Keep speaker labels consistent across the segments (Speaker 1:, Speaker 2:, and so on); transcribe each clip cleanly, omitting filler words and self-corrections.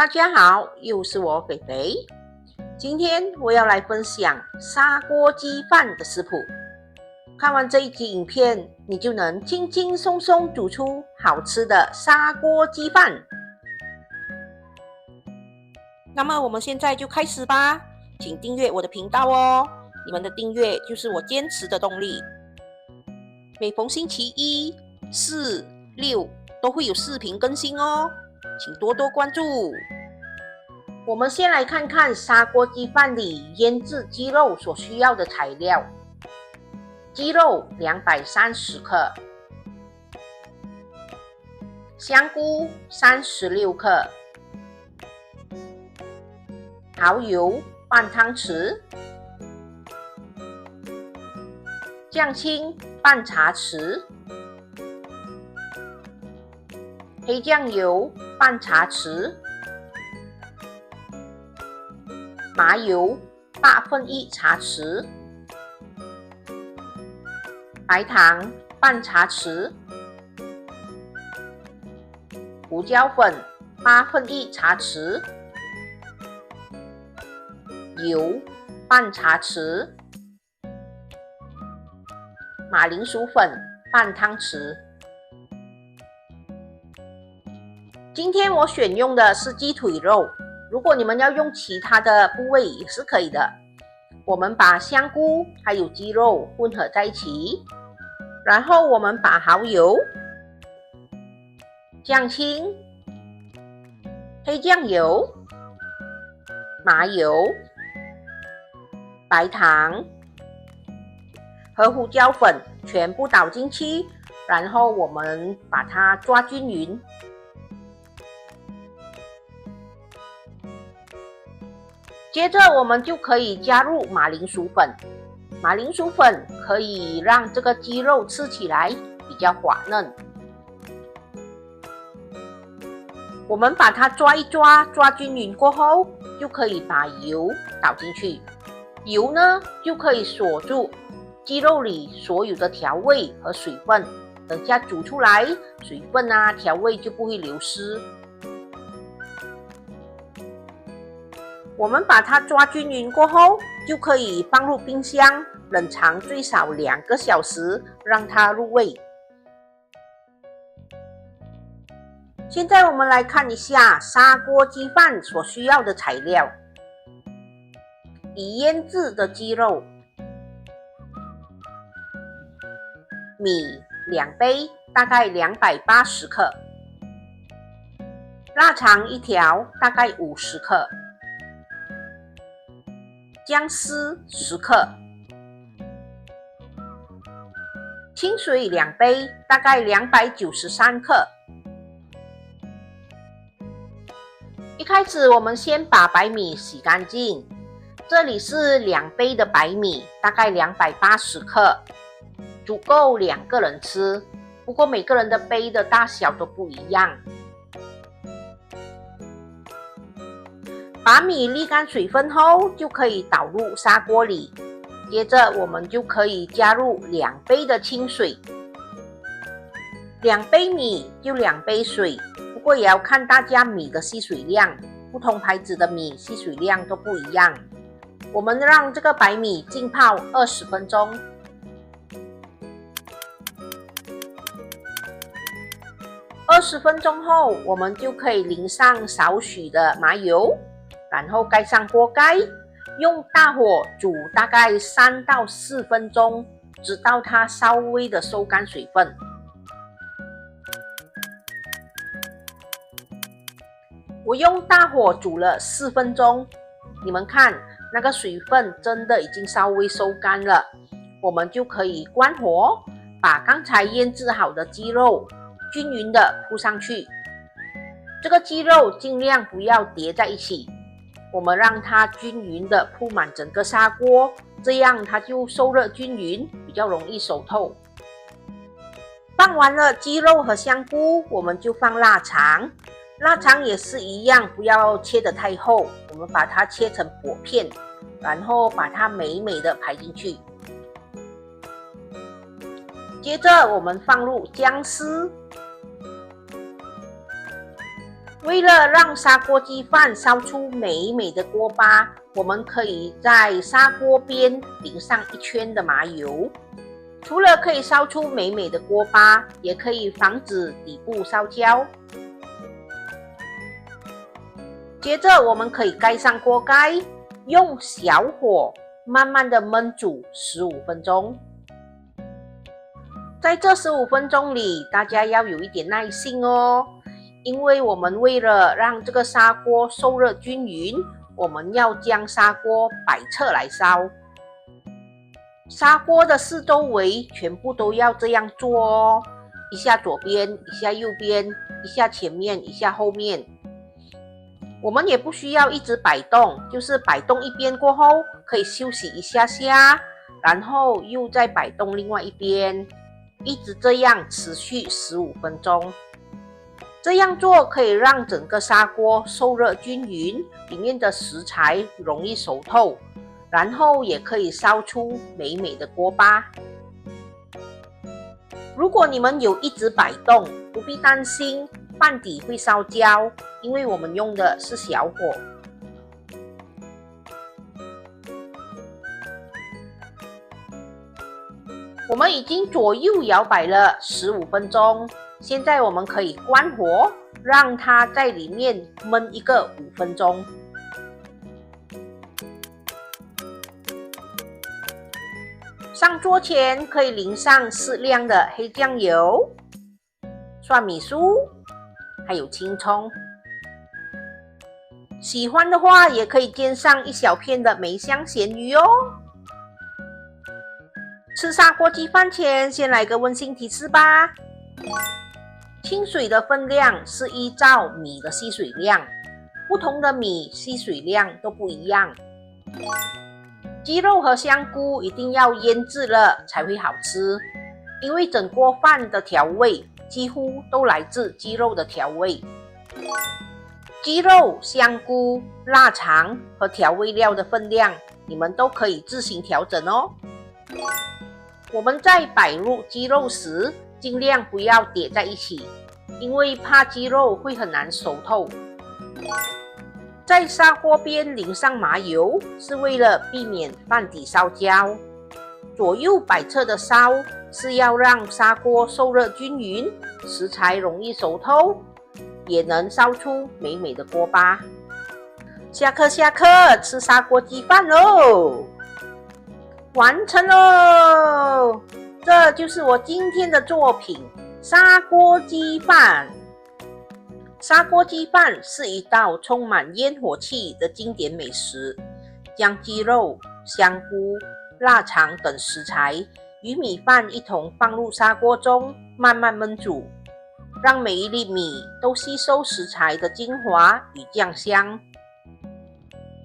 Speaker 1: 大家好，又是我肥肥。今天我要来分享砂锅鸡饭的食谱。看完这一集影片，你就能轻轻松松煮出好吃的砂锅鸡饭。那么我们现在就开始吧，请订阅我的频道哦，你们的订阅就是我坚持的动力。每逢星期一、四、六都会有视频更新哦，请多多关注。我们先来看看砂锅鸡饭里腌制鸡肉所需要的材料。鸡肉230克，香菇36克，蚝油半汤匙，酱青半茶匙，黑酱油半茶匙，麻油1/8茶匙，白糖半茶匙，胡椒粉1/8茶匙，油半茶匙，马铃薯粉半汤匙。今天我选用的是鸡腿肉，如果你们要用其他的部位也是可以的。我们把香菇还有鸡肉混合在一起，然后我们把蚝油、酱青、黑酱油、麻油、白糖和胡椒粉全部倒进去，然后我们把它抓均匀。接着我们就可以加入马铃薯粉，马铃薯粉可以让这个鸡肉吃起来比较滑嫩。我们把它抓一抓，抓均匀过后，就可以把油倒进去。油呢，就可以锁住鸡肉里所有的调味和水分，等下煮出来，水分调味就不会流失。我们把它抓均匀过后，就可以放入冰箱冷藏最少2个小时，让它入味。现在我们来看一下砂锅鸡饭所需要的材料。已腌制的鸡肉，米2杯，大概280克，腊肠1条，大概50克，姜丝10克，清水2杯，大概293克。一开始我们先把白米洗干净，这里是2杯的白米，大概280克，足够2个人吃，不过每个人的杯的大小都不一样。把米沥干水分后，就可以倒入砂锅里。接着我们就可以加入2杯的清水，2杯米就2杯水，不过也要看大家米的吸水量，不同牌子的米吸水量都不一样。我们让这个白米浸泡20分钟。20分钟后，我们就可以淋上少许的麻油，然后盖上锅盖，用大火煮大概3到4分钟，直到它稍微的收干水分。我用大火煮了4分钟，你们看那个水分真的已经稍微收干了，我们就可以关火，把刚才腌制好的鸡肉均匀的铺上去。这个鸡肉尽量不要叠在一起，我们让它均匀的铺满整个砂锅，这样它就受热均匀，比较容易熟透。放完了鸡肉和香菇，我们就放腊肠。腊肠也是一样，不要切得太厚，我们把它切成薄片，然后把它美美的排进去。接着我们放入姜丝，为了让砂锅鸡饭烧出美美的锅巴，我们可以在砂锅边淋上一圈的麻油。除了可以烧出美美的锅巴，也可以防止底部烧焦。接着我们可以盖上锅盖，用小火慢慢的焖煮15分钟。在这15分钟里，大家要有一点耐心哦，因为我们为了让这个砂锅受热均匀，我们要将砂锅摆侧来烧。砂锅的四周围全部都要这样做哦，一下左边，一下右边，一下前面，一下后面。我们也不需要一直摆动，就是摆动一边过后，可以休息一下下，然后又再摆动另外一边，一直这样持续15分钟。这样做可以让整个砂锅受热均匀，里面的食材容易熟透，然后也可以烧出美美的锅巴。如果你们有一直摆动，不必担心饭底会烧焦，因为我们用的是小火。我们已经左右摇摆了15分钟，现在我们可以关火，让它在里面焖一个5分钟。上桌前可以淋上适量的黑酱油、蒜米酥，还有青葱。喜欢的话，也可以煎上一小片的梅香咸鱼哦。吃砂锅鸡饭前，先来个温馨提示吧。清水的分量是依照米的吸水量，不同的米吸水量都不一样。鸡肉和香菇一定要腌制了才会好吃，因为整锅饭的调味几乎都来自鸡肉的调味。鸡肉、香菇、腊肠和调味料的分量，你们都可以自行调整哦。我们在摆入鸡肉时，尽量不要叠在一起，因为怕鸡肉会很难熟透。在砂锅边淋上麻油，是为了避免饭底烧焦。左右摆侧的烧，是要让砂锅受热均匀，食材容易熟透，也能烧出美美的锅巴。下课，吃砂锅鸡饭喽！完成喽！这就是我今天的作品——砂锅鸡饭。砂锅鸡饭是一道充满烟火气的经典美食，将鸡肉、香菇、腊肠等食材与米饭一同放入砂锅中，慢慢焖煮，让每一粒米都吸收食材的精华与酱香。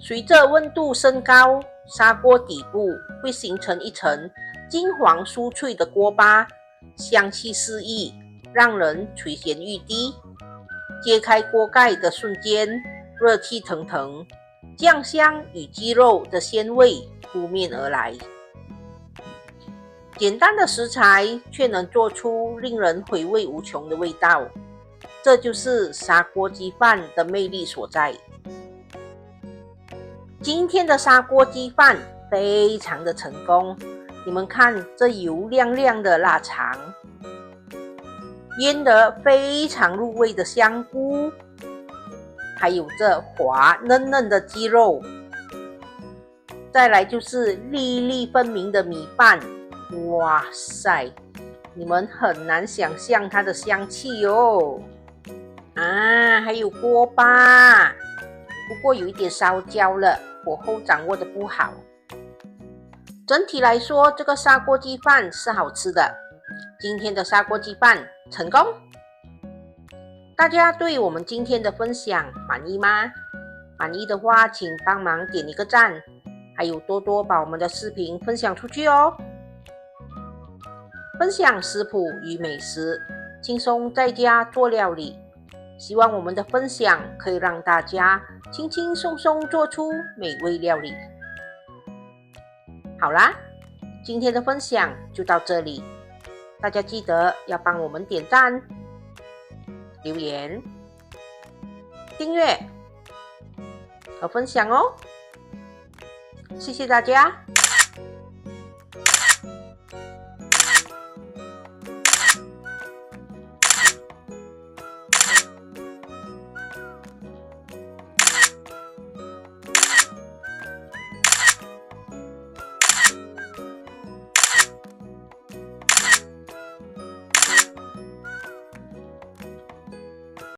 Speaker 1: 随着温度升高，砂锅底部会形成一层金黄酥脆的锅巴，香气四溢，让人垂涎欲滴。揭开锅盖的瞬间，热气腾腾，酱香与鸡肉的鲜味扑面而来。简单的食材却能做出令人回味无穷的味道，这就是砂锅鸡饭的魅力所在。今天的砂锅鸡饭非常的成功，你们看这油亮亮的腊肠，腌得非常入味的香菇，还有这滑嫩嫩的鸡肉，再来就是粒粒分明的米饭。哇塞，你们很难想象它的香气哦。还有锅巴，不过有一点烧焦了，火候掌握的不好。整体来说，这个砂锅鸡饭是好吃的。今天的砂锅鸡饭成功。大家对我们今天的分享满意吗？满意的话，请帮忙点一个赞，还有多多把我们的视频分享出去哦。分享食谱与美食，轻松在家做料理。希望我们的分享可以让大家轻轻松松做出美味料理。好啦，今天的分享就到这里，大家记得要帮我们点赞、留言。订阅和分享哦。谢谢大家。